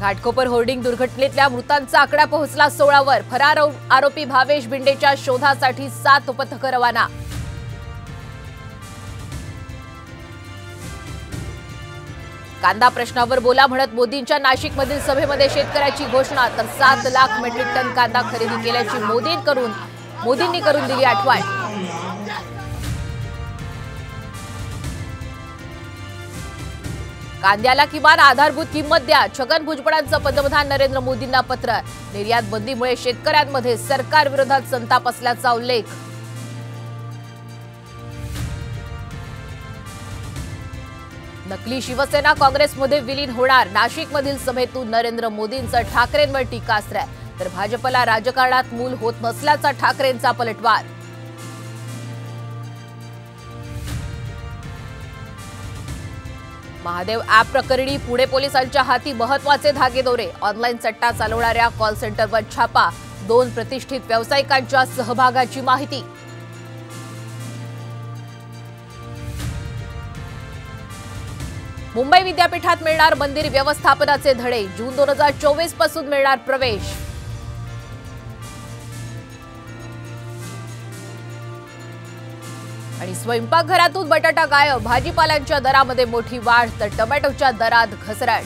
Ghatkopar hoarding दुर्घटनेतल्या मृतांचा आकडा पोहोचला 16 वर। फरार आरोपी भावेश बिंडेच्या शोधासाठी 7 पथकं रवाना। कांदा प्रश्नावर बोला म्हणत मोदींच्या नाशिकमधील सभेमध्ये शेतकऱ्याची घोषणा, तर 7 लाख मेट्रिक टन कांदा खरेदी केल्याची मोदींनी करून दिली आठवण। कांद्याला किमान आधारभूत किंमत द्या, छगन भुजबळांचं पंतप्रधान नरेंद्र मोदींना पत्र। निर्यात बंदीमुळे शेतकऱ्यांमध्ये सरकार विरोधात संताप असल्याचा उल्लेख। नकली शिवसेना काँग्रेसमध्ये विलीन होणार, नाशिकमधील सभेतून नरेंद्र मोदींचं ठाकरेंवर टीकास्त्र, तर भाजपला राजकारणात मूल होत नसल्याचा ठाकरेंचा पलटवार। महादेव ॲप प्रकरणी पुणे पोलिसांच्या हाती महत्त्वाचे धागेदोरे, ऑनलाईन सट्टा चालवणाऱ्या कॉल सेंटरवर छापा, 2 प्रतिष्ठित व्यावसायिकांच्या सहभागाची माहिती। मुंबई विद्यापीठात मिळणार मंदिर व्यवस्थापनाचे धडे, जून 2024 पासून मिळणार प्रवेश। आणि स्वयंपाकघरातून बटाटा गायब, भाजीपाल्यांच्या दरामध्ये मोठी वाढ, तर टोमॅटोच्या दरात घसरण।